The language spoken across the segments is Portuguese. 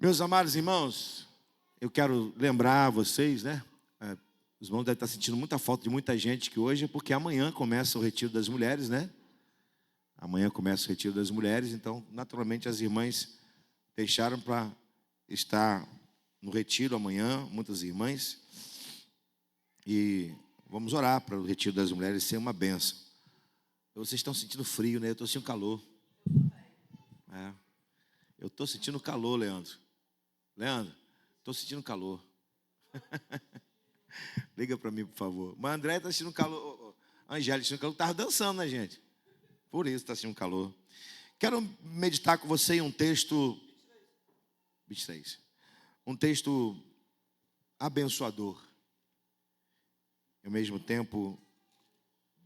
Meus amados irmãos, eu quero lembrar vocês, né? Os irmãos devem estar sentindo muita falta de muita gente que hoje, porque amanhã começa o Retiro das Mulheres, né? Amanhã começa o Retiro das Mulheres, então, naturalmente, as irmãs deixaram para estar no retiro amanhã, muitas irmãs. E vamos orar para o Retiro das Mulheres ser uma bênção. Vocês estão sentindo frio, né? Eu estou sentindo calor. Eu estou sentindo calor, Leandro. Leandro, estou sentindo calor. Liga para mim, por favor. Mas André está sentindo calor. Angélica está sentindo calor. Estava dançando, né, gente? Por isso está sentindo calor. Quero meditar com você em um texto 23. Um texto abençoador. E ao mesmo tempo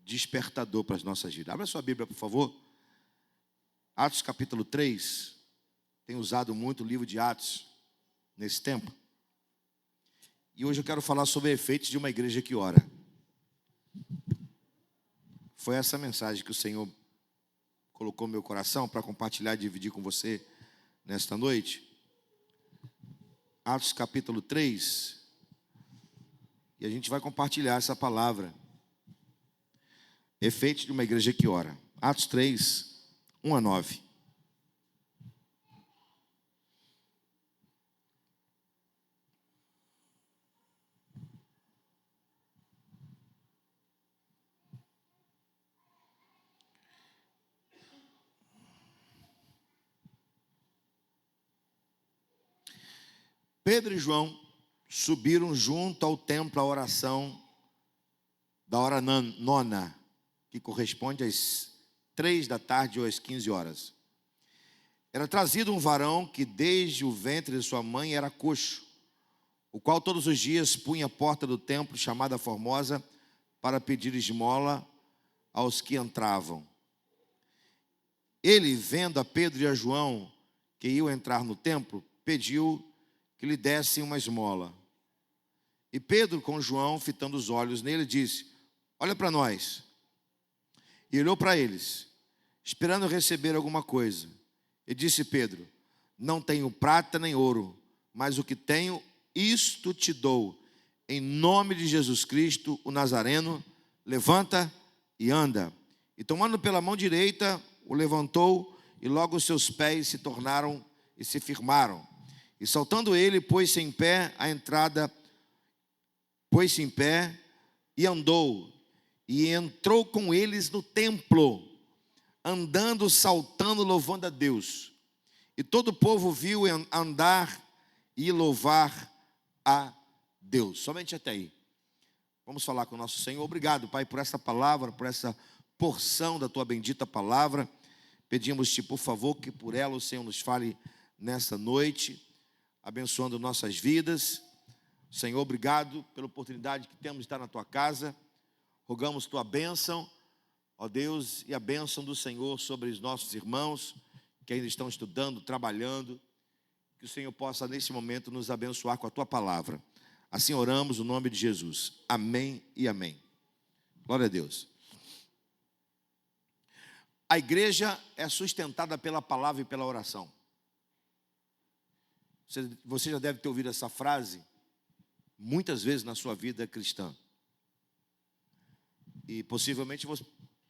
despertador para as nossas vidas. Abra sua Bíblia, por favor. Atos capítulo 3. Tenho usado muito o livro de Atos nesse tempo. E hoje eu quero falar sobre efeitos de uma igreja que ora. Foi essa mensagem que o Senhor colocou no meu coração para compartilhar e dividir com você nesta noite. Atos capítulo 3. E a gente vai compartilhar essa palavra. Efeitos de uma igreja que ora. Atos 3, 1 a 9. Pedro e João subiram junto ao templo à oração da hora nona, que corresponde às 3 da tarde ou às 15 horas. Era trazido um varão que desde o ventre de sua mãe era coxo, o qual todos os dias punha a porta do templo, chamada Formosa, para pedir esmola aos que entravam. Ele, vendo a Pedro e a João que iam entrar no templo, pediu que lhe dessem uma esmola. E Pedro, com João, fitando os olhos nele, disse: olha para nós. E olhou para eles, esperando receber alguma coisa. E disse Pedro: não tenho prata nem ouro, mas o que tenho, isto te dou. Em nome de Jesus Cristo, o Nazareno, levanta e anda. E tomando pela mão direita, o levantou, e logo os seus pés se tornaram e se firmaram. E saltando ele, pôs-se em pé e andou. E entrou com eles no templo, andando, saltando, louvando a Deus. E todo o povo viu andar e louvar a Deus. Somente até aí. Vamos falar com o nosso Senhor. Obrigado, Pai, por essa palavra, por essa porção da Tua bendita palavra. Pedimos-te, por favor, que por ela o Senhor nos fale nessa noite, abençoando nossas vidas. Senhor, obrigado pela oportunidade que temos de estar na Tua casa. Rogamos Tua bênção, ó Deus, e a bênção do Senhor sobre os nossos irmãos que ainda estão estudando, trabalhando. Que o Senhor possa, nesse momento, nos abençoar com a Tua palavra. Assim oramos no nome de Jesus. Amém e amém. Glória a Deus. A igreja é sustentada pela palavra e pela oração. Você já deve ter ouvido essa frase muitas vezes na sua vida cristã. E possivelmente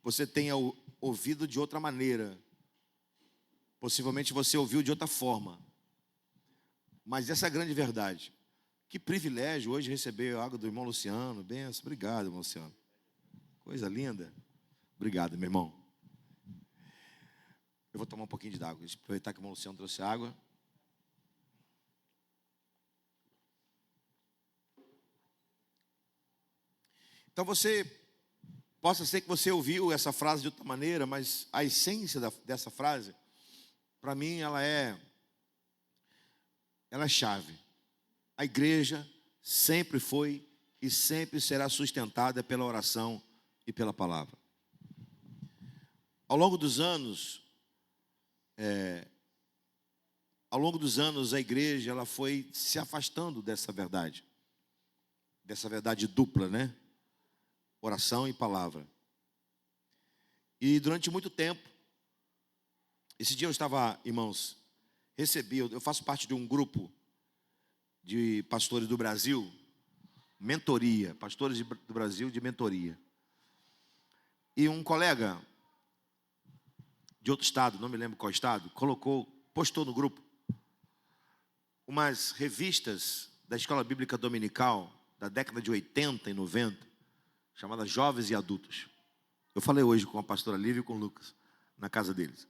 você tenha ouvido de outra maneira. Possivelmente você ouviu de outra forma. Mas essa é a grande verdade. Que privilégio hoje receber a água do irmão Luciano. Benção. Obrigado, irmão Luciano. Coisa linda. Obrigado, meu irmão. Eu vou tomar um pouquinho de água. Deixa eu aproveitar que o irmão Luciano trouxe água. Então possa ser que você ouviu essa frase de outra maneira, mas a essência dessa frase, para mim, ela é chave. A igreja sempre foi e sempre será sustentada pela oração e pela palavra. Ao longo dos anos, a igreja ela foi se afastando dessa verdade dupla, né? Oração e palavra. E durante muito tempo, esse dia eu estava, irmãos, recebi, eu faço parte de um grupo de pastores do Brasil, mentoria, pastores do Brasil de mentoria. E um colega de outro estado, não me lembro qual estado, postou no grupo umas revistas da Escola Bíblica Dominical da década de 80 e 90, chamadas Jovens e Adultos. Eu falei hoje com a pastora Lívia e com o Lucas, na casa deles.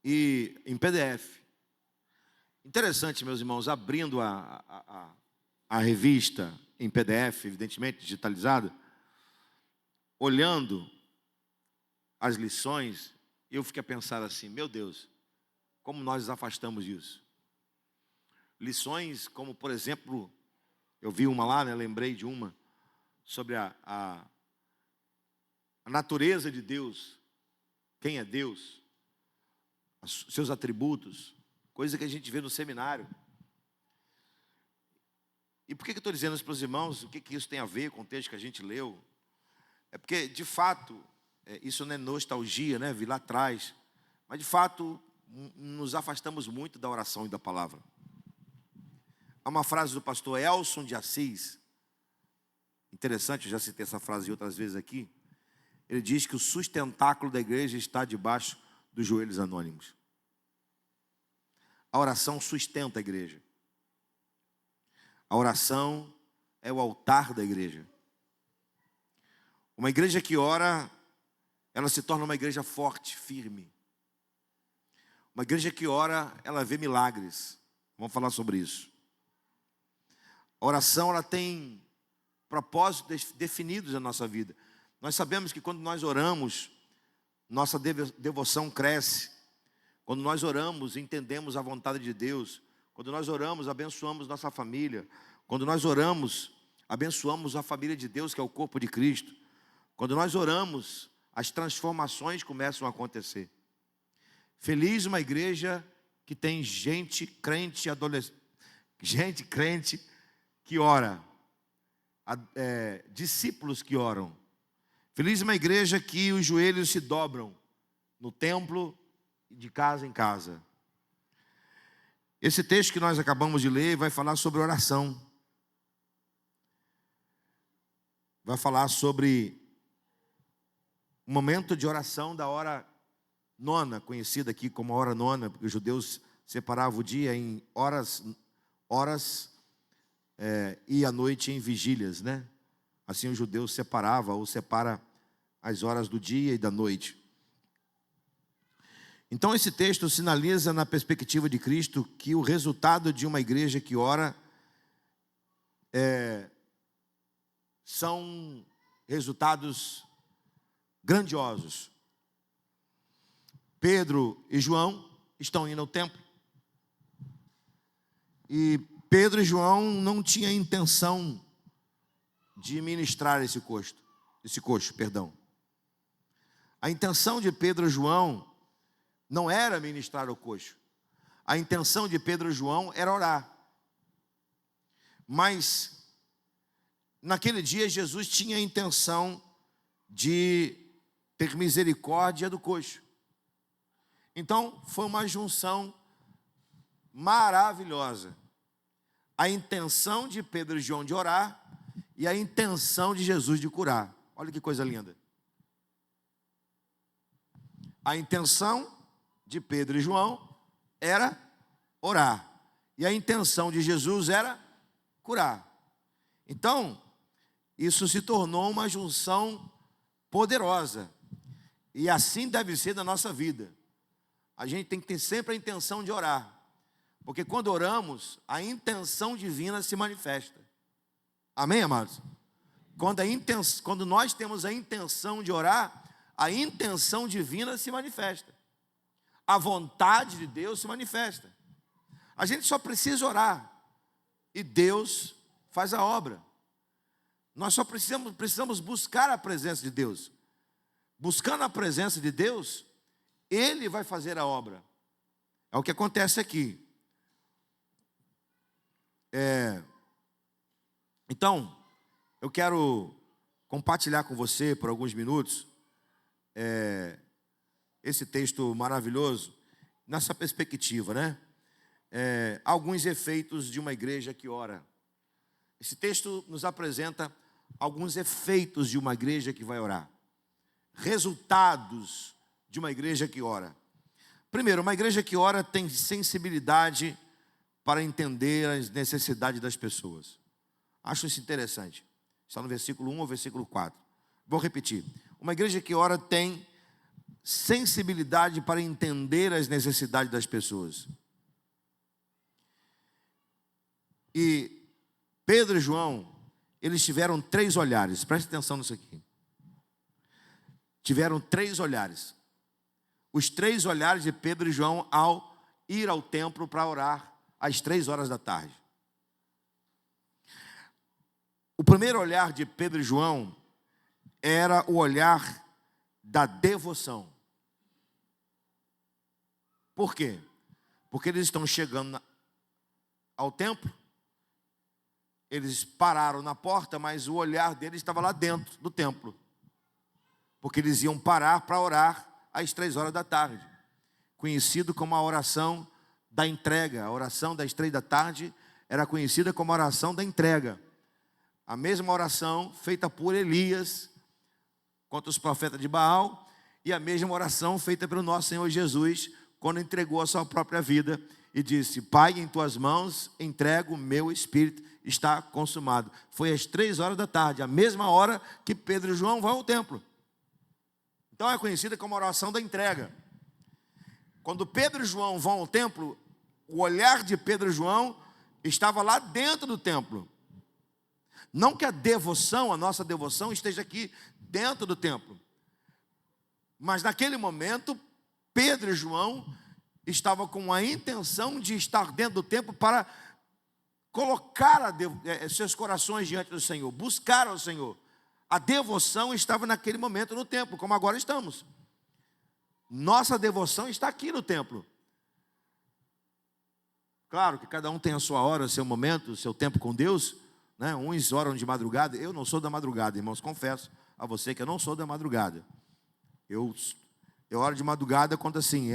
E em PDF. Interessante, meus irmãos, abrindo a revista em PDF, evidentemente digitalizada, olhando as lições, eu fiquei a pensar assim, meu Deus, como nós nos afastamos disso. Lições como, por exemplo, eu vi uma lá, né, lembrei de uma, sobre a natureza de Deus, quem é Deus, seus atributos, coisa que a gente vê no seminário. E por que eu estou dizendo isso para os irmãos? O que isso tem a ver com o texto que a gente leu? É porque, de fato, isso não é nostalgia, né? Vi lá atrás. Mas, de fato, nos afastamos muito da oração e da palavra. Há uma frase do pastor Elson de Assis, interessante, eu já citei essa frase outras vezes aqui. Ele diz que o sustentáculo da igreja está debaixo dos joelhos anônimos. A oração sustenta a igreja. A oração é o altar da igreja. Uma igreja que ora, ela se torna uma igreja forte, firme. Uma igreja que ora, ela vê milagres. Vamos falar sobre isso. A oração, ela tem propósitos definidos na nossa vida. Nós sabemos que quando nós oramos, nossa devoção cresce. Quando nós oramos, entendemos a vontade de Deus. Quando nós oramos, abençoamos nossa família. Quando nós oramos, abençoamos a família de Deus, que é o corpo de Cristo. Quando nós oramos, as transformações começam a acontecer. Feliz uma igreja que tem gente crente, gente crente que ora, discípulos que oram. Feliz uma igreja que os joelhos se dobram no templo, de casa em casa. Esse texto que nós acabamos de ler vai falar sobre oração. Vai falar sobre o momento de oração da hora nona, conhecida aqui como a hora nona, porque os judeus separavam o dia em horas e a noite em vigílias, né? Assim os judeus separa as horas do dia e da noite. Então esse texto sinaliza na perspectiva de Cristo que o resultado de uma igreja que ora são resultados grandiosos. Pedro e João estão indo ao templo. E Pedro e João não tinham intenção de ministrar esse coxo. A intenção de Pedro e João não era ministrar o coxo. A intenção de Pedro e João era orar. Mas, naquele dia, Jesus tinha a intenção de ter misericórdia do coxo. Então, foi uma junção maravilhosa. A intenção de Pedro e João de orar e a intenção de Jesus de curar. Olha que coisa linda. A intenção de Pedro e João era orar. E a intenção de Jesus era curar. Então, isso se tornou uma junção poderosa. E assim deve ser na nossa vida. A gente tem que ter sempre a intenção de orar. Porque quando oramos, a intenção divina se manifesta. Amém, amados? Quando nós temos a intenção de orar, a intenção divina se manifesta. A vontade de Deus se manifesta. A gente só precisa orar. E Deus faz a obra. Nós só precisamos buscar a presença de Deus. Buscando a presença de Deus, Ele vai fazer a obra. É o que acontece aqui. Então, eu quero compartilhar com você por alguns minutos esse texto maravilhoso. nessa perspectiva, né? Alguns efeitos de uma igreja que ora. Esse texto nos apresenta alguns efeitos de uma igreja que vai orar. Resultados de uma igreja que ora. Primeiro, uma igreja que ora tem sensibilidade para entender as necessidades das pessoas. Acho isso interessante. Está no versículo 1 ao versículo 4. Vou repetir. Uma igreja que ora tem sensibilidade para entender as necessidades das pessoas. E Pedro e João, eles tiveram 3 olhares. Preste atenção nisso aqui. Tiveram 3 olhares. Os 3 olhares de Pedro e João ao ir ao templo para orar às 3 horas da tarde. O primeiro olhar de Pedro e João era o olhar da devoção. Por quê? Porque eles estão chegando ao templo, eles pararam na porta, mas o olhar deles estava lá dentro do templo, porque eles iam parar para orar às 3 horas da tarde, conhecido como a oração da entrega. A oração das 3 da tarde era conhecida como a oração da entrega. A mesma oração feita por Elias contra os profetas de Baal, e a mesma oração feita pelo nosso Senhor Jesus, quando entregou a sua própria vida e disse: Pai, em tuas mãos entrego o meu espírito, está consumado. Foi às 3 horas da tarde, a mesma hora que Pedro e João vão ao templo. Então é conhecida como a oração da entrega. Quando Pedro e João vão ao templo, o olhar de Pedro e João estava lá dentro do templo. Não que a devoção, a nossa devoção, esteja aqui dentro do templo. Mas naquele momento, Pedro e João estavam com a intenção de estar dentro do templo para colocar seus corações diante do Senhor, buscar ao Senhor. A devoção estava naquele momento no templo, como agora estamos. Nossa devoção está aqui no templo. Claro que cada um tem a sua hora, o seu momento, o seu tempo com Deus, né? Uns oram de madrugada. Eu não sou da madrugada, irmãos, confesso a você que eu não sou da madrugada. Eu oro de madrugada quando assim,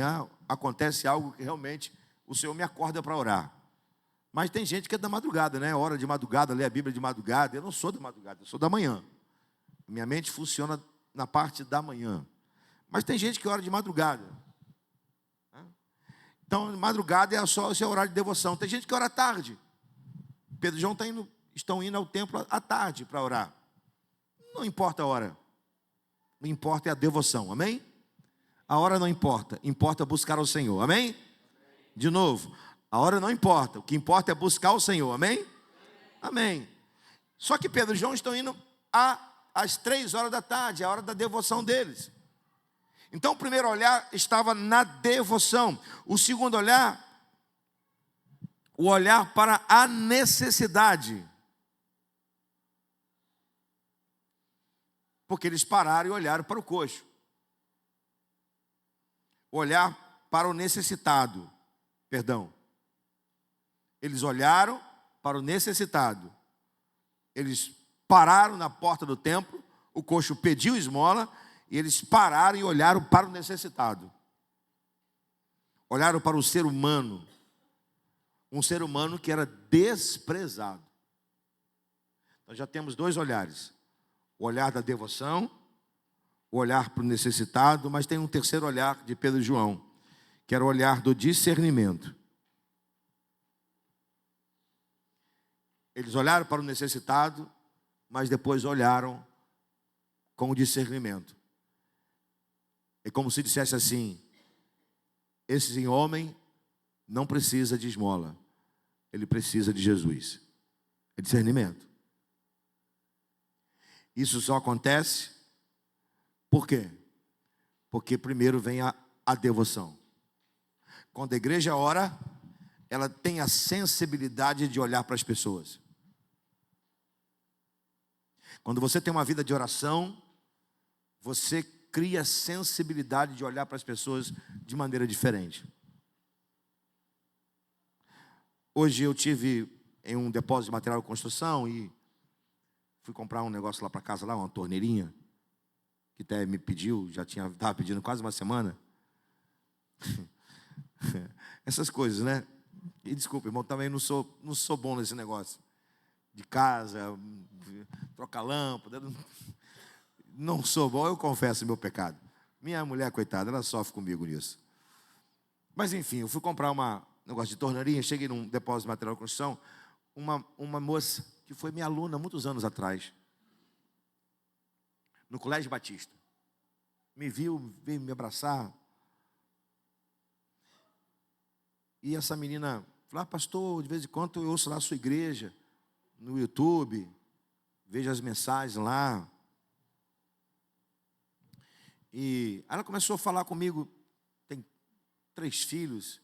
acontece algo que realmente o Senhor me acorda para orar. Mas tem gente que é da madrugada, né? Ora de madrugada, lê a Bíblia de madrugada. Eu não sou da madrugada, eu sou da manhã. Minha mente funciona na parte da manhã. Mas tem gente que ora de madrugada. Então, madrugada é só o seu horário de devoção. Tem gente que ora à tarde. Pedro e João estão indo ao templo à tarde para orar. Não importa a hora. O que importa é a devoção, amém? A hora não importa, importa buscar ao Senhor, amém? De novo, a hora não importa, o que importa é buscar o Senhor, amém? Amém. Só que Pedro e João estão indo às 3 horas da tarde, a hora da devoção deles. Então o primeiro olhar estava na devoção. O segundo olhar, o olhar para a necessidade. Porque eles pararam e olharam para o coxo. Olhar para o necessitado. Perdão. Eles olharam para o necessitado. Eles pararam na porta do templo, o coxo pediu esmola, e eles pararam e olharam para o necessitado. Olharam para o ser humano. Um ser humano que era desprezado. Nós já temos 2 olhares. O olhar da devoção, o olhar para o necessitado, mas tem um terceiro olhar de Pedro e João, que era o olhar do discernimento. Eles olharam para o necessitado, mas depois olharam com o discernimento. É como se dissesse assim: esse homem não precisa de esmola, ele precisa de Jesus. É discernimento. Isso só acontece, por quê? Porque primeiro vem a devoção. Quando a igreja ora, ela tem a sensibilidade de olhar para as pessoas. Quando você tem uma vida de oração, você cria sensibilidade de olhar para as pessoas de maneira diferente. Hoje eu tive em um depósito de material de construção e fui comprar um negócio lá para casa, uma torneirinha, que até me pediu, estava pedindo quase uma semana. Essas coisas, né? E desculpa, irmão, também não sou bom nesse negócio de casa, trocar lâmpada. Não sou bom, eu confesso meu pecado. Minha mulher, coitada, ela sofre comigo nisso. Mas enfim, eu fui comprar um negócio de torneirinha, cheguei num depósito de material de construção, uma moça que foi minha aluna muitos anos atrás, no Colégio Batista. Me viu, veio me abraçar. E essa menina falou: pastor, de vez em quando eu ouço lá a sua igreja, no YouTube, vejo as mensagens lá. E ela começou a falar comigo, tem 3 filhos,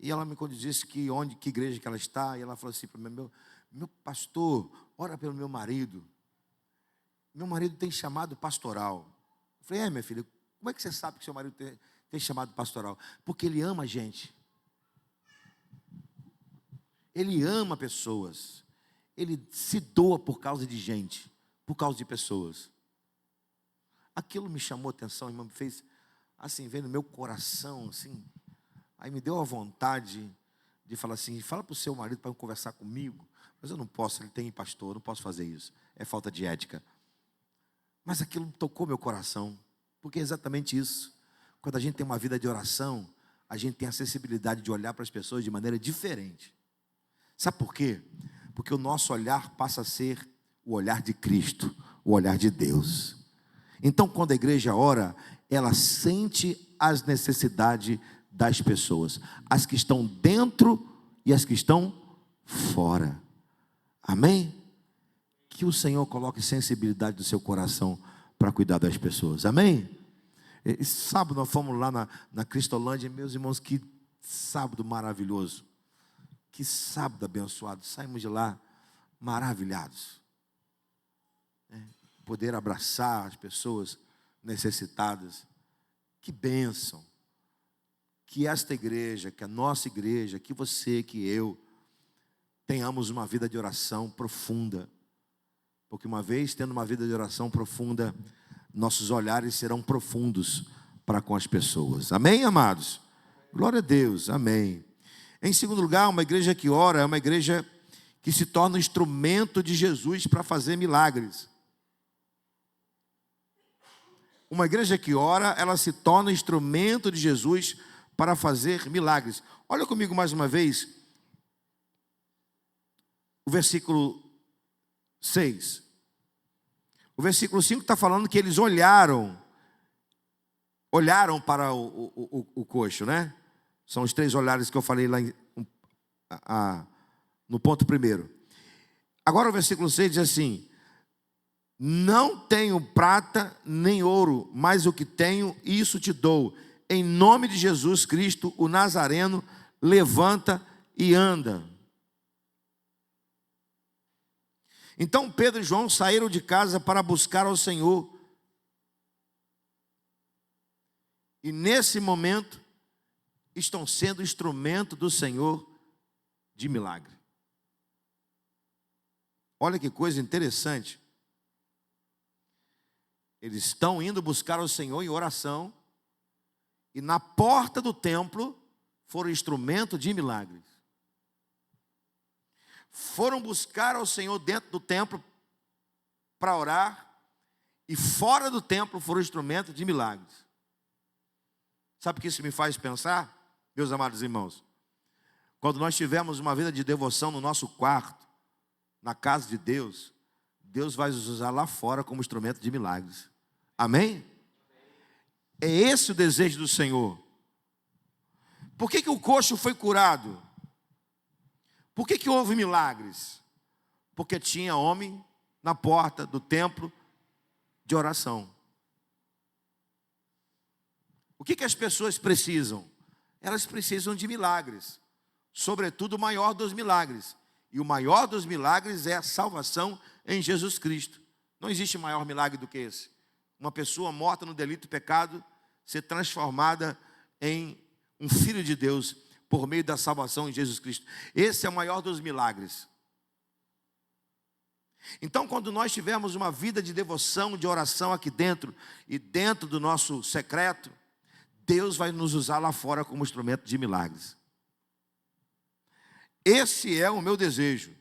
e ela me quando disse que igreja que ela está, e ela falou assim para mim: meu pastor, ora pelo meu marido. Meu marido tem chamado pastoral. Eu falei: minha filha, como é que você sabe que seu marido tem chamado pastoral? Porque ele ama a gente. Ele ama pessoas. Ele se doa por causa de gente, por causa de pessoas. Aquilo me chamou a atenção, irmão, me fez assim, veio no meu coração, assim. Aí me deu a vontade de falar assim: fala para o seu marido para conversar comigo. Mas eu não posso, ele tem pastor, eu não posso fazer isso. É falta de ética. Mas aquilo tocou meu coração, porque é exatamente isso. Quando a gente tem uma vida de oração, a gente tem a sensibilidade de olhar para as pessoas de maneira diferente. Sabe por quê? Porque o nosso olhar passa a ser o olhar de Cristo, o olhar de Deus. Então, quando a igreja ora, ela sente as necessidades das pessoas, as que estão dentro e as que estão fora. Amém? Que o Senhor coloque sensibilidade no seu coração para cuidar das pessoas. Amém? E sábado nós fomos lá na Cristolândia, meus irmãos, que sábado maravilhoso. Que sábado abençoado. Saímos de lá maravilhados. Poder abraçar as pessoas necessitadas. Que bênção. Que esta igreja, que a nossa igreja, que você, que eu, tenhamos uma vida de oração profunda. Porque uma vez tendo uma vida de oração profunda, nossos olhares serão profundos para com as pessoas. Amém, amados? Glória a Deus, amém. Em segundo lugar, uma igreja que ora é uma igreja que se torna um instrumento de Jesus para fazer milagres. Uma igreja que ora, ela se torna instrumento de Jesus para fazer milagres. Olha comigo mais uma vez o versículo 6. O versículo 5 está falando que eles olharam para o coxo, né? São os 3 olhares que eu falei lá no ponto primeiro. Agora o versículo 6 diz assim: não tenho prata nem ouro, mas o que tenho, isso te dou. Em nome de Jesus Cristo, o Nazareno, levanta e anda. Então Pedro e João saíram de casa para buscar ao Senhor. E nesse momento, estão sendo instrumento do Senhor de milagre. Olha que coisa interessante. Eles estão indo buscar o Senhor em oração, e na porta do templo foram instrumento de milagres. Foram buscar ao Senhor dentro do templo para orar, e fora do templo foram instrumento de milagres. Sabe o que isso me faz pensar, meus amados irmãos? Quando nós tivermos uma vida de devoção no nosso quarto, na casa de Deus, Deus vai nos usar lá fora como instrumento de milagres. Amém? É esse o desejo do Senhor. Por que o coxo foi curado? Por que houve milagres? Porque tinha homem na porta do templo de oração. O que as pessoas precisam? Elas precisam de milagres, sobretudo o maior dos milagres. E o maior dos milagres é a salvação em Jesus Cristo. Não existe maior milagre do que esse. Uma pessoa morta no delito e pecado ser transformada em um filho de Deus por meio da salvação em Jesus Cristo. Esse é o maior dos milagres. Então, quando nós tivermos uma vida de devoção, de oração aqui dentro, e dentro do nosso secreto, Deus vai nos usar lá fora como instrumento de milagres. Esse é o meu desejo.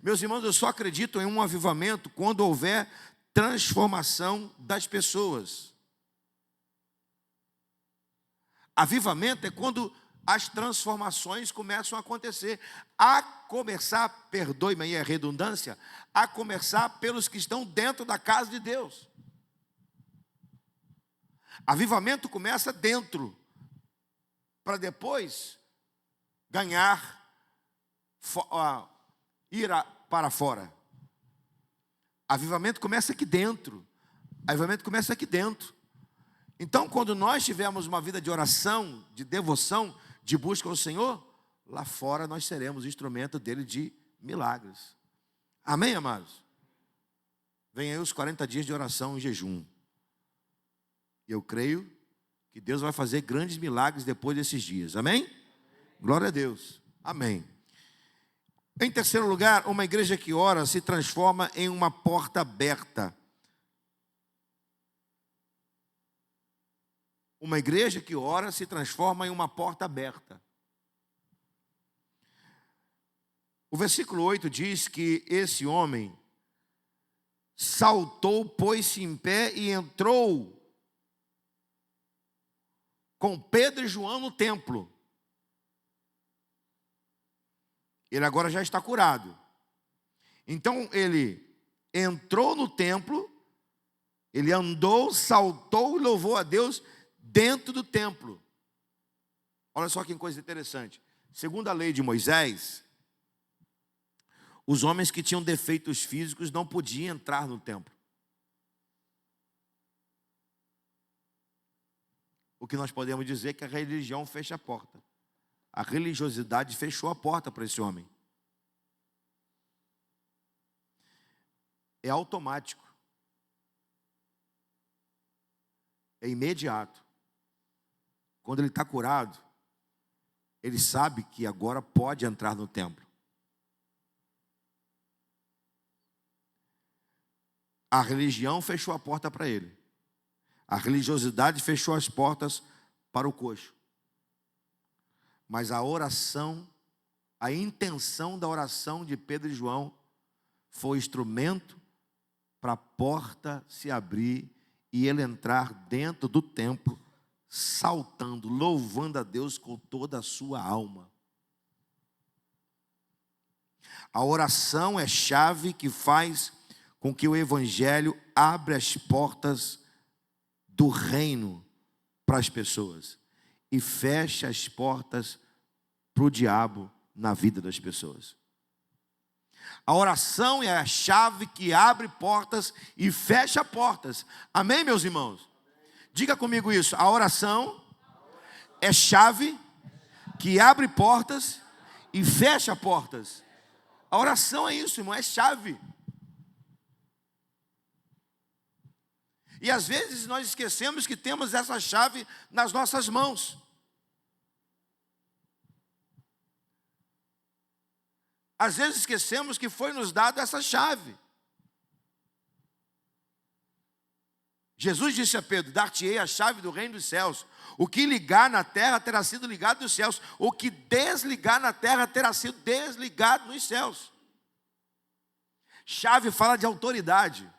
Meus irmãos, eu só acredito em um avivamento quando houver transformação das pessoas. Avivamento é quando as transformações começam a acontecer. A começar, perdoe-me aí a redundância, a começar pelos que estão dentro da casa de Deus. Avivamento começa dentro, para depois ganhar, ir para fora. Avivamento começa aqui dentro. Avivamento começa aqui dentro. Então, quando nós tivermos uma vida de oração, de devoção, de busca ao Senhor, lá fora nós seremos instrumento dele de milagres. Amém, amados? Vem aí os 40 dias de oração e jejum. E eu creio que Deus vai fazer grandes milagres depois desses dias. Amém? Glória a Deus. Amém. Em terceiro lugar, uma igreja que ora se transforma em uma porta aberta. Uma igreja que ora se transforma em uma porta aberta. O versículo 8 diz que esse homem saltou, pôs-se em pé e entrou com Pedro e João no templo. Ele agora já está curado. Então ele entrou no templo, ele andou, saltou e louvou a Deus dentro do templo. Olha só que coisa interessante. Segundo a lei de Moisés, os homens que tinham defeitos físicos não podiam entrar no templo. O que nós podemos dizer é que a religião fecha a porta. A religiosidade fechou a porta para esse homem. É automático. É imediato. Quando ele está curado, ele sabe que agora pode entrar no templo. A religião fechou a porta para ele. A religiosidade fechou as portas para o coxo. Mas a oração, a intenção da oração de Pedro e João foi instrumento para a porta se abrir e ele entrar dentro do templo, saltando, louvando a Deus com toda a sua alma. A oração é chave que faz com que o evangelho abra as portas do reino para as pessoas e feche as portas para o diabo na vida das pessoas. A oração é a chave que abre portas e fecha portas. Amém, meus irmãos? Diga comigo isso. A oração é chave que abre portas e fecha portas. A oração é isso, irmão, é chave. E às vezes nós esquecemos que temos essa chave nas nossas mãos. Às vezes esquecemos que foi nos dado essa chave. Jesus disse a Pedro: dar-te-ei a chave do reino dos céus. O que ligar na terra terá sido ligado nos céus. O que desligar na terra terá sido desligado nos céus. Chave fala de autoridade.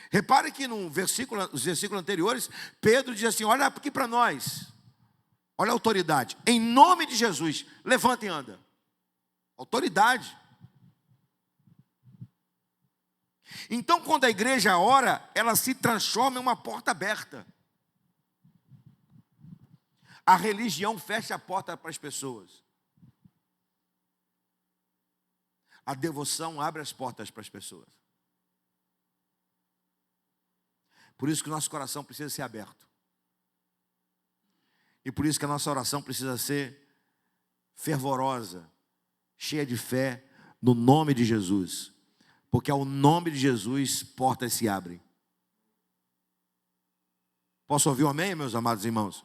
Repare que nos versículos anteriores, Pedro diz assim: olha aqui para nós. Olha a autoridade. Em nome de Jesus, levanta e anda. Autoridade. Então, quando a igreja ora, ela se transforma em uma porta aberta. A religião fecha a porta para as pessoas. A devoção abre as portas para as pessoas. Por isso que o nosso coração precisa ser aberto. E por isso que a nossa oração precisa ser fervorosa, cheia de fé, no nome de Jesus. Porque ao nome de Jesus, portas se abrem. Posso ouvir um amém, meus amados irmãos?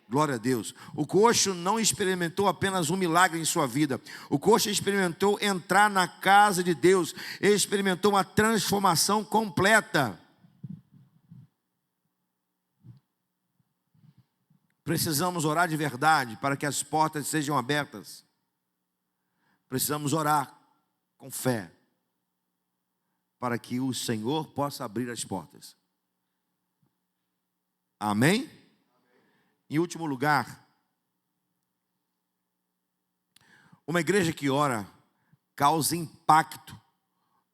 Glória a Deus. O coxo não experimentou apenas um milagre em sua vida. O coxo experimentou entrar na casa de Deus. Ele experimentou uma transformação completa. Precisamos orar de verdade para que as portas sejam abertas. Precisamos orar com fé para que o Senhor possa abrir as portas. Amém? Em último lugar, uma igreja que ora causa impacto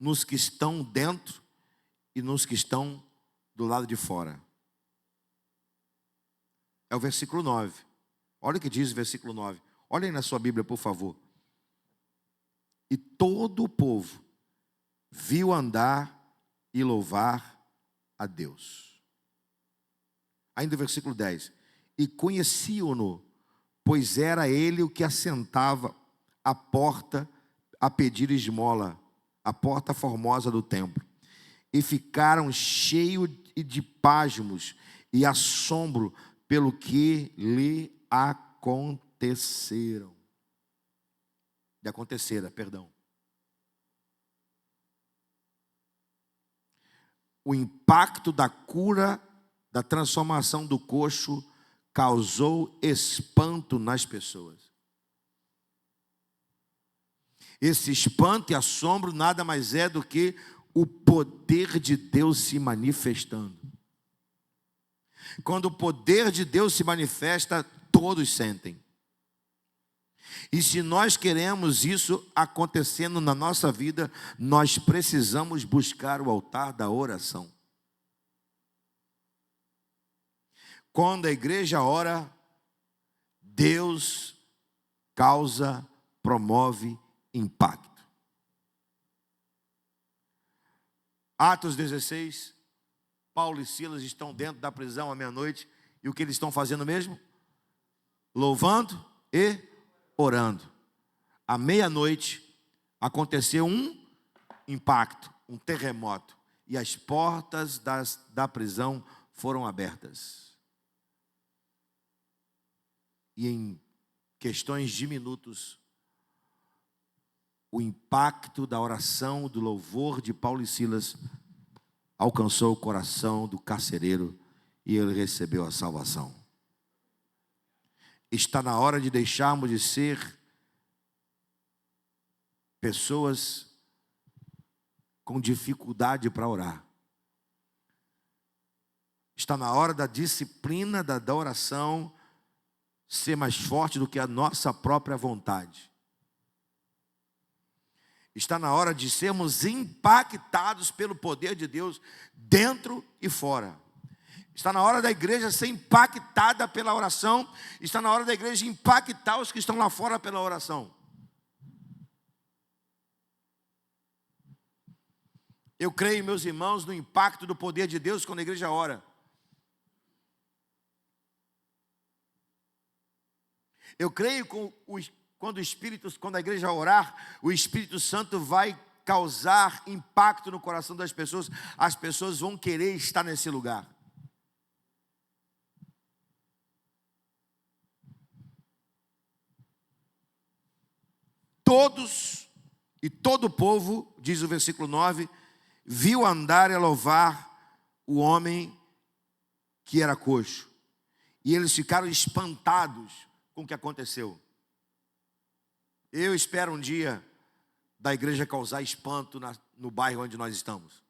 nos que estão dentro e nos que estão do lado de fora. É o versículo 9. Olha o que diz o versículo 9. Olhem na sua Bíblia, por favor. E todo o povo viu andar e louvar a Deus. Ainda o versículo 10. E conheciam-no, pois era ele o que assentava à porta a pedir esmola, a porta formosa do templo. E ficaram cheios de pasmos e assombro pelo que lhe acontecera. O impacto da cura, da transformação do coxo, causou espanto nas pessoas. Esse espanto e assombro nada mais é do que o poder de Deus se manifestando. Quando o poder de Deus se manifesta, todos sentem. E se nós queremos isso acontecendo na nossa vida, nós precisamos buscar o altar da oração. Quando a igreja ora, Deus causa, promove impacto. Atos 16, Paulo e Silas estão dentro da prisão à meia-noite. E o que eles estão fazendo mesmo? Louvando e orando. À meia-noite aconteceu um impacto, um terremoto. E as portas da prisão foram abertas. E em questões de minutos, o impacto da oração, do louvor de Paulo e Silas alcançou o coração do carcereiro e ele recebeu a salvação. Está na hora de deixarmos de ser pessoas com dificuldade para orar. Está na hora da disciplina da oração ser mais forte do que a nossa própria vontade. Está na hora de sermos impactados pelo poder de Deus dentro e fora. Está na hora da igreja ser impactada pela oração. Está na hora da igreja impactar os que estão lá fora pela oração. Eu creio, meus irmãos, no impacto do poder de Deus quando a igreja ora. Eu creio quando a igreja orar, o Espírito Santo vai causar impacto no coração das pessoas. As pessoas vão querer estar nesse lugar. Todos e todo o povo, diz o versículo 9, viu andar e louvar o homem que era coxo. E eles ficaram espantados com o que aconteceu. Eu espero um dia da igreja causar espanto no bairro onde nós estamos.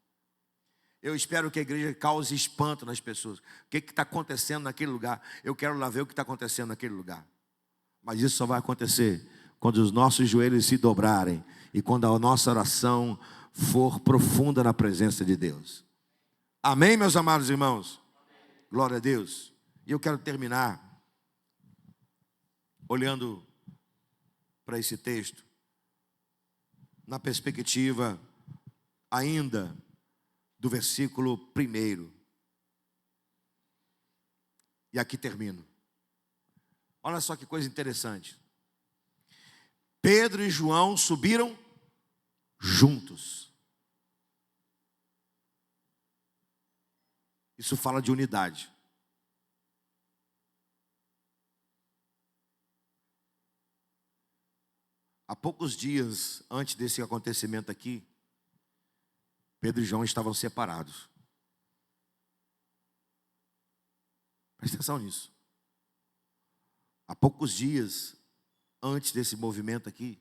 Eu espero que a igreja cause espanto nas pessoas. O que está acontecendo naquele lugar? Eu quero lá ver o que está acontecendo naquele lugar. Mas isso só vai acontecer quando os nossos joelhos se dobrarem e quando a nossa oração for profunda na presença de Deus. Amém, meus amados irmãos? Glória a Deus. E eu quero terminar olhando para esse texto na perspectiva ainda do versículo 1. E aqui termino. Olha só que coisa interessante. Pedro e João subiram juntos. Isso fala de unidade. Há poucos dias antes desse acontecimento aqui, Pedro e João estavam separados. Presta atenção nisso. Há poucos dias, antes desse movimento aqui,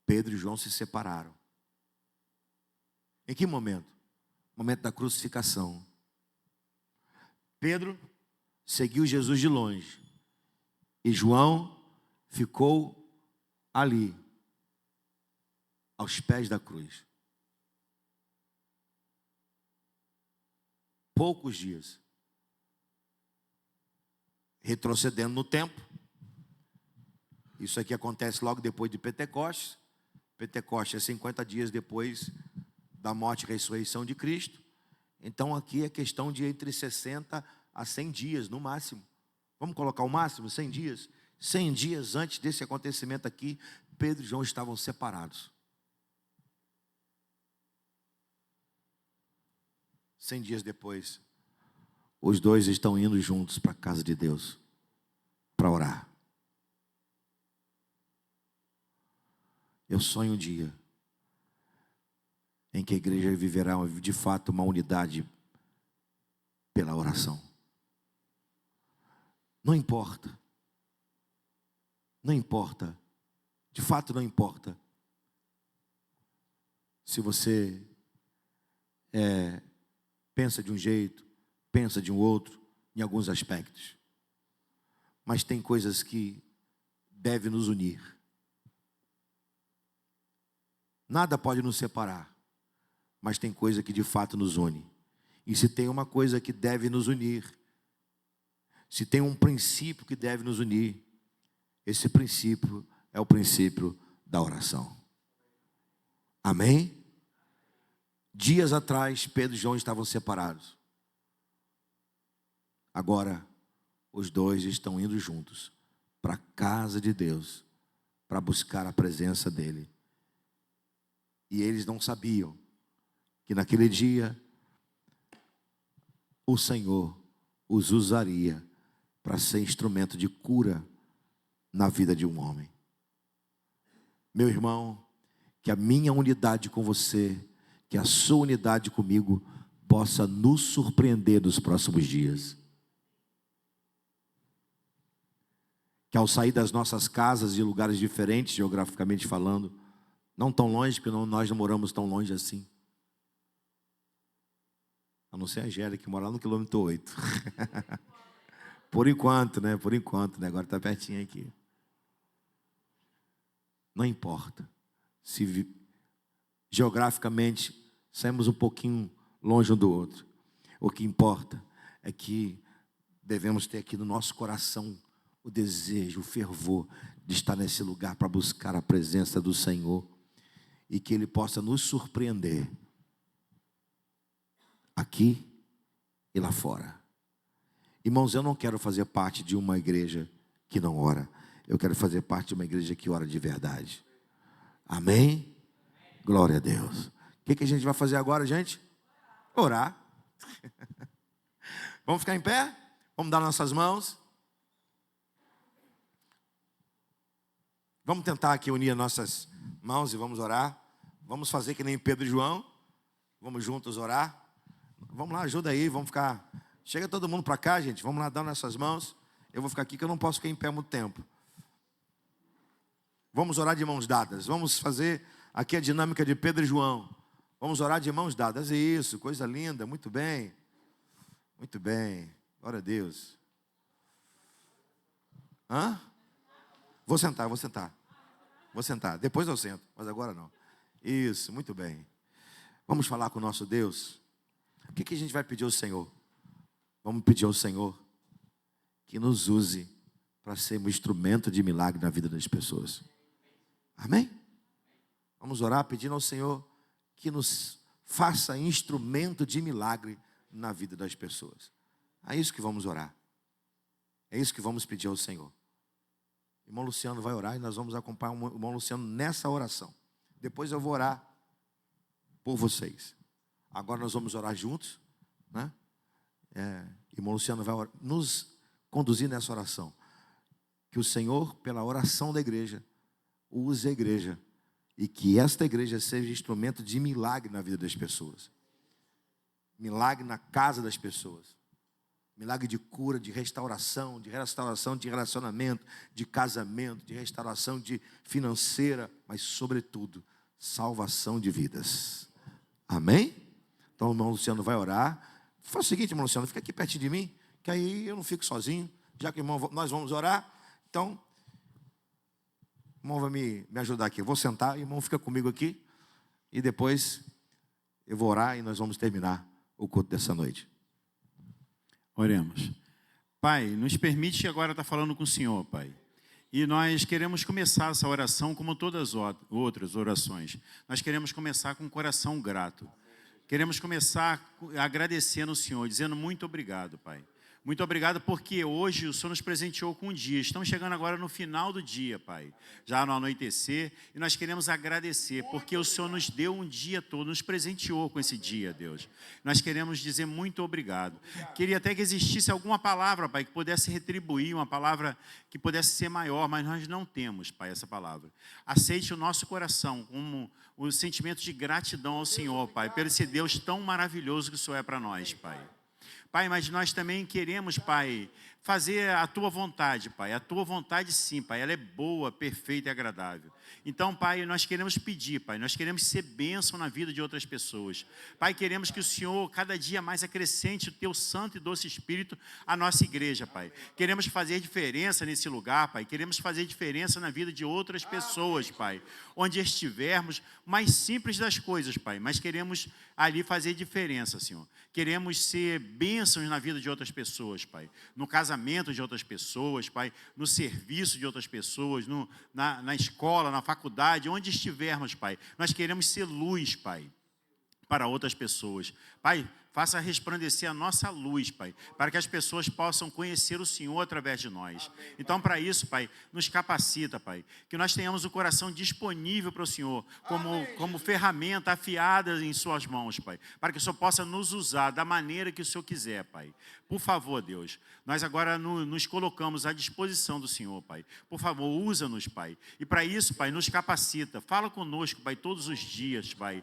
Pedro e João se separaram. Em que momento? Momento da crucificação. Pedro seguiu Jesus de longe. E João ficou ali, aos pés da cruz. Poucos dias. Retrocedendo no tempo. Isso aqui acontece logo depois de Pentecostes. Pentecostes é 50 dias depois da morte e ressurreição de Cristo. Então aqui é questão de entre 60 a 100 dias no máximo. Vamos colocar o máximo, 100 dias? 100 dias antes desse acontecimento aqui, Pedro e João estavam separados. 100 dias depois, os dois estão indo juntos para a casa de Deus, para orar. Eu sonho um dia em que a igreja viverá de fato uma unidade pela oração. Não importa. Não importa. De fato não importa. Se você pensa de um jeito, pensa de um outro, em alguns aspectos. Mas tem coisas que devem nos unir. Nada pode nos separar, mas tem coisa que de fato nos une. E se tem uma coisa que deve nos unir, se tem um princípio que deve nos unir, esse princípio é o princípio da oração. Amém? Dias atrás, Pedro e João estavam separados. Agora, os dois estão indo juntos para a casa de Deus, para buscar a presença dEle. E eles não sabiam que naquele dia o Senhor os usaria para ser instrumento de cura na vida de um homem. Meu irmão, que a minha unidade com você, que a sua unidade comigo possa nos surpreender nos próximos dias. Que ao sair das nossas casas de lugares diferentes, geograficamente falando, não tão longe, porque nós não moramos tão longe assim. A não ser a Angélica, que mora lá no quilômetro 8. Por enquanto, né? Por enquanto, né? Agora está pertinho aqui. Não importa se geograficamente saímos um pouquinho longe um do outro. O que importa é que devemos ter aqui no nosso coração o desejo, o fervor de estar nesse lugar para buscar a presença do Senhor e que Ele possa nos surpreender aqui e lá fora. Irmãos, eu não quero fazer parte de uma igreja que não ora. Eu quero fazer parte de uma igreja que ora de verdade. Amém? Glória a Deus. O que a gente vai fazer agora, gente? Orar. Vamos ficar em pé? Vamos dar nossas mãos. Vamos tentar aqui unir nossas mãos e vamos orar. Vamos fazer que nem Pedro e João. Vamos juntos orar. Vamos lá, ajuda aí, vamos ficar. Chega todo mundo para cá, gente. Vamos lá, dar nossas mãos. Eu vou ficar aqui que eu não posso ficar em pé muito tempo. Vamos orar de mãos dadas. Vamos fazer aqui a dinâmica de Pedro e João. Vamos orar de mãos dadas. Isso, coisa linda, muito bem. Muito bem. Glória a Deus. Hã? Vou sentar. Vou sentar. Depois eu sento, mas agora não. Isso, muito bem. Vamos falar com o nosso Deus. O que a gente vai pedir ao Senhor? Vamos pedir ao Senhor que nos use para sermos instrumento de milagre na vida das pessoas. Amém? Vamos orar pedindo ao Senhor que nos faça instrumento de milagre na vida das pessoas. É isso que vamos orar. É isso que vamos pedir ao Senhor. O irmão Luciano vai orar e nós vamos acompanhar o irmão Luciano nessa oração. Depois eu vou orar por vocês. Agora nós vamos orar juntos, né? Irmão Luciano vai nos conduzir nessa oração. Que o Senhor, pela oração da igreja, use a igreja. E que esta igreja seja instrumento de milagre na vida das pessoas. Milagre na casa das pessoas. milagre de cura, de restauração de relacionamento, de casamento, de restauração de financeira, mas sobretudo, salvação de vidas. Amém? Então o irmão Luciano vai orar. Faz o seguinte, irmão Luciano, fica aqui perto de mim, que aí eu não fico sozinho, já que irmão, nós vamos orar. Então, o irmão vai me ajudar aqui. Eu vou sentar, o irmão fica comigo aqui, e depois eu vou orar e nós vamos terminar o culto dessa noite. Oremos. Pai, nos permite agora estar falando com o Senhor, Pai. E nós queremos começar essa oração como todas as outras orações. Nós queremos começar com um coração grato. Queremos começar agradecendo o Senhor, dizendo muito obrigado, Pai. Muito obrigado porque hoje o Senhor nos presenteou com um dia. Estamos chegando agora no final do dia, Pai. Já no anoitecer. E nós queremos agradecer porque o Senhor nos deu um dia todo, nos presenteou com esse dia, Deus. Nós queremos dizer muito obrigado. Queria até que existisse alguma palavra, Pai, que pudesse retribuir, uma palavra que pudesse ser maior, mas nós não temos, Pai, essa palavra. Aceite o nosso coração como o sentimento de gratidão ao Senhor, Pai, pelo esse Deus tão maravilhoso que o Senhor é para nós, Pai. Pai, mas nós também queremos, Pai, fazer a Tua vontade, Pai. A Tua vontade sim, Pai, ela é boa, perfeita e agradável. Então, Pai, nós queremos pedir, Pai, nós queremos ser bênção na vida de outras pessoas. Pai, queremos que o Senhor cada dia mais acrescente o Teu santo e doce Espírito à nossa igreja, Pai. Queremos fazer diferença nesse lugar, Pai. Queremos fazer diferença na vida de outras pessoas, Pai. Onde estivermos, mais simples das coisas, Pai, mas queremos ali fazer diferença, Senhor. Queremos ser bênçãos na vida de outras pessoas, Pai. No casamento de outras pessoas, Pai. No serviço de outras pessoas, na escola, na faculdade, onde estivermos, Pai. Nós queremos ser luz, Pai, para outras pessoas. Pai, faça resplandecer a nossa luz, Pai, para que as pessoas possam conhecer o Senhor através de nós. Então, para isso, Pai, nos capacita, Pai, que nós tenhamos o coração disponível para o Senhor, como ferramenta afiada em suas mãos, Pai, para que o Senhor possa nos usar da maneira que o Senhor quiser, Pai. Por favor, Deus, nós agora nos colocamos à disposição do Senhor, Pai. Por favor, usa-nos, Pai. E para isso, Pai, nos capacita. Fala conosco, Pai, todos os dias, Pai.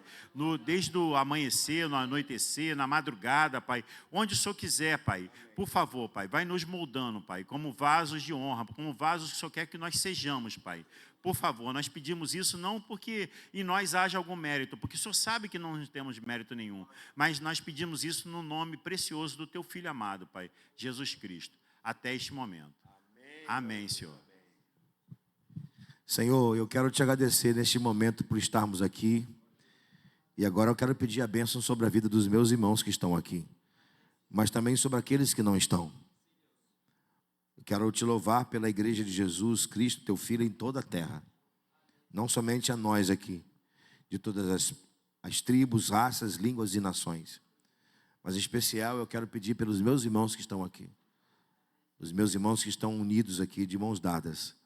Desde o amanhecer, no anoitecer, na madrugada, Pai. Onde o Senhor quiser, Pai. Por favor, Pai, vai nos moldando, Pai, como vasos de honra, como vasos que o Senhor quer que nós sejamos, Pai. Por favor, nós pedimos isso não porque em nós haja algum mérito, porque o Senhor sabe que não temos mérito nenhum, mas nós pedimos isso no nome precioso do Teu Filho amado, Pai, Jesus Cristo, até este momento. Amém, Senhor. Senhor, eu quero Te agradecer neste momento por estarmos aqui, e agora eu quero pedir a bênção sobre a vida dos meus irmãos que estão aqui, mas também sobre aqueles que não estão. Quero Te louvar pela igreja de Jesus Cristo, Teu Filho, em toda a terra. Não somente a nós aqui, de todas as tribos, raças, línguas e nações. Mas em especial eu quero pedir pelos meus irmãos que estão aqui. Os meus irmãos que estão unidos aqui, de mãos dadas.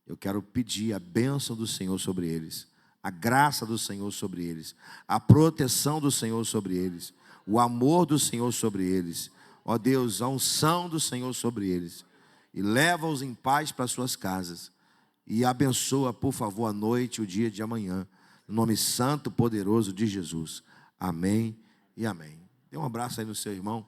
Eu quero pedir a bênção do Senhor sobre eles. A graça do Senhor sobre eles. A proteção do Senhor sobre eles. O amor do Senhor sobre eles. Ó Deus, a unção do Senhor sobre eles. E leva-os em paz para suas casas. E abençoa, por favor, a noite e o dia de amanhã. No nome santo, poderoso de Jesus. Amém e amém. Dê um abraço aí no seu irmão.